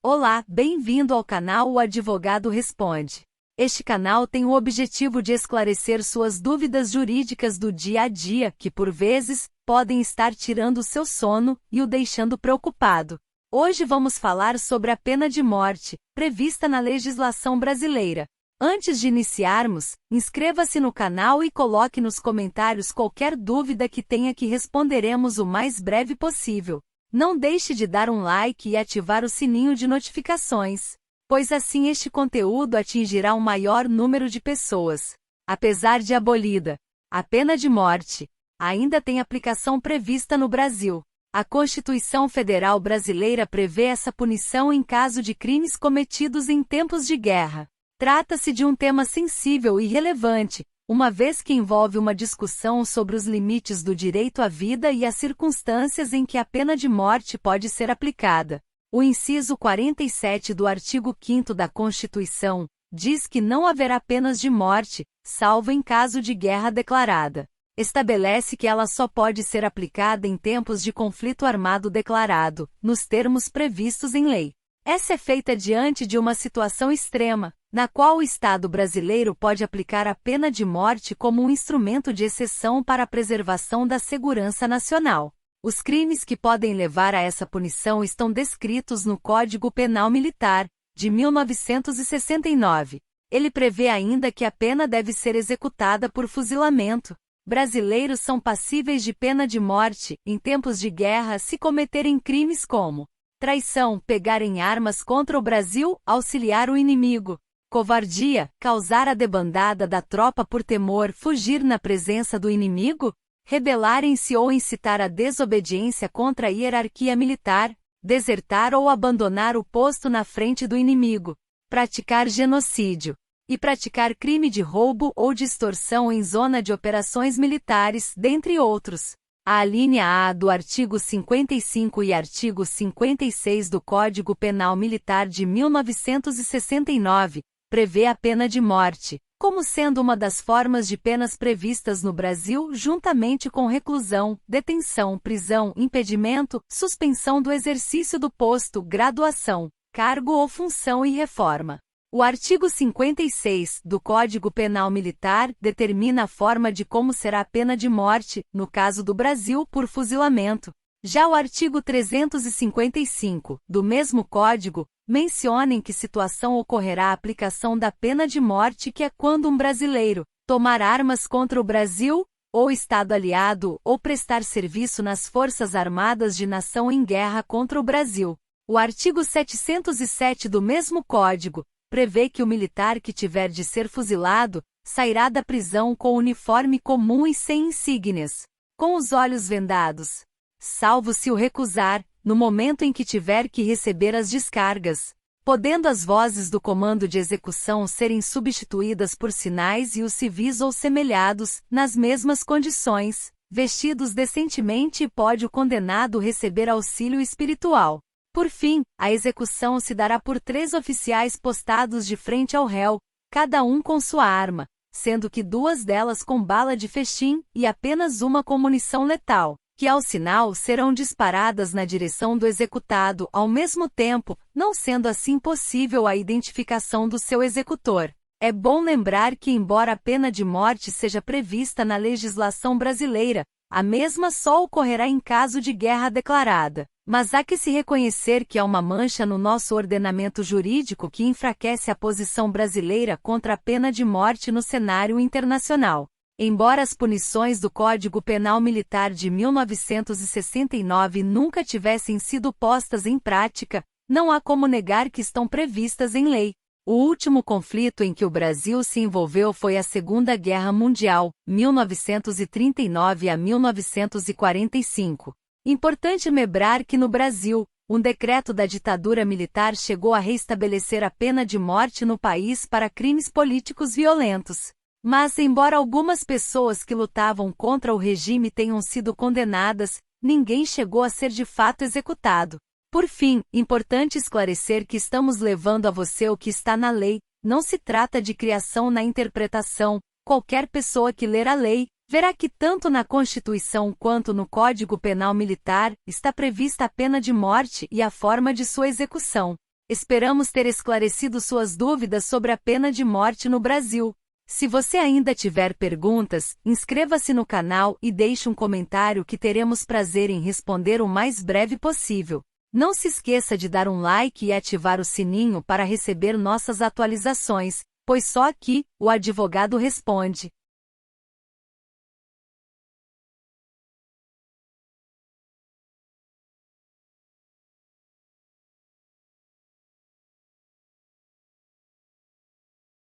Olá, bem-vindo ao canal O Advogado Responde. Este canal tem o objetivo de esclarecer suas dúvidas jurídicas do dia a dia, que por vezes, podem estar tirando o seu sono e o deixando preocupado. Hoje vamos falar sobre a pena de morte, prevista na legislação brasileira. Antes de iniciarmos, inscreva-se no canal e coloque nos comentários qualquer dúvida que tenha que responderemos o mais breve possível. Não deixe de dar um like e ativar o sininho de notificações, pois assim este conteúdo atingirá um maior número de pessoas. Apesar de abolida, a pena de morte ainda tem aplicação prevista no Brasil. A Constituição Federal Brasileira prevê essa punição em caso de crimes cometidos em tempos de guerra. Trata-se de um tema sensível e relevante, uma vez que envolve uma discussão sobre os limites do direito à vida e as circunstâncias em que a pena de morte pode ser aplicada. O inciso 47 do artigo 5º da Constituição diz que não haverá penas de morte, salvo em caso de guerra declarada. Estabelece que ela só pode ser aplicada em tempos de conflito armado declarado, nos termos previstos em lei. Essa é feita diante de uma situação extrema, na qual o Estado brasileiro pode aplicar a pena de morte como um instrumento de exceção para a preservação da segurança nacional. Os crimes que podem levar a essa punição estão descritos no Código Penal Militar, de 1969. Ele prevê ainda que a pena deve ser executada por fuzilamento. Brasileiros são passíveis de pena de morte, em tempos de guerra, se cometerem crimes como traição, pegar em armas contra o Brasil, auxiliar o inimigo, covardia, causar a debandada da tropa por temor, fugir na presença do inimigo, rebelarem-se ou incitar a desobediência contra a hierarquia militar, desertar ou abandonar o posto na frente do inimigo, praticar genocídio e praticar crime de roubo ou de extorsão em zona de operações militares, dentre outros. A alínea A do artigo 55 e artigo 56 do Código Penal Militar de 1969 prevê a pena de morte, como sendo uma das formas de penas previstas no Brasil, juntamente com reclusão, detenção, prisão, impedimento, suspensão do exercício do posto, graduação, cargo ou função e reforma. O artigo 56 do Código Penal Militar determina a forma de como será a pena de morte, no caso do Brasil, por fuzilamento. Já o artigo 355 do mesmo Código menciona em que situação ocorrerá a aplicação da pena de morte, que é quando um brasileiro tomar armas contra o Brasil, ou Estado aliado, ou prestar serviço nas Forças Armadas de nação em guerra contra o Brasil. O artigo 707 do mesmo Código prevê que o militar que tiver de ser fuzilado sairá da prisão com uniforme comum e sem insígnias, com os olhos vendados, salvo se o recusar, no momento em que tiver que receber as descargas, podendo as vozes do comando de execução serem substituídas por sinais e os civis ou semelhados, nas mesmas condições, vestidos decentemente, e pode o condenado receber auxílio espiritual. Por fim, a execução se dará por 3 oficiais postados de frente ao réu, cada um com sua arma, sendo que 2 delas com bala de festim e apenas uma com munição letal, que ao sinal serão disparadas na direção do executado ao mesmo tempo, não sendo assim possível a identificação do seu executor. É bom lembrar que, embora a pena de morte seja prevista na legislação brasileira, a mesma só ocorrerá em caso de guerra declarada. Mas há que se reconhecer que há uma mancha no nosso ordenamento jurídico que enfraquece a posição brasileira contra a pena de morte no cenário internacional. Embora as punições do Código Penal Militar de 1969 nunca tivessem sido postas em prática, não há como negar que estão previstas em lei. O último conflito em que o Brasil se envolveu foi a Segunda Guerra Mundial, 1939 a 1945. Importante lembrar que no Brasil, um decreto da ditadura militar chegou a reestabelecer a pena de morte no país para crimes políticos violentos. Mas, embora algumas pessoas que lutavam contra o regime tenham sido condenadas, ninguém chegou a ser de fato executado. Por fim, importante esclarecer que estamos levando a você o que está na lei, não se trata de criação na interpretação. Qualquer pessoa que ler a lei verá que tanto na Constituição quanto no Código Penal Militar está prevista a pena de morte e a forma de sua execução. Esperamos ter esclarecido suas dúvidas sobre a pena de morte no Brasil. Se você ainda tiver perguntas, inscreva-se no canal e deixe um comentário que teremos prazer em responder o mais breve possível. Não se esqueça de dar um like e ativar o sininho para receber nossas atualizações, pois só aqui, o advogado responde.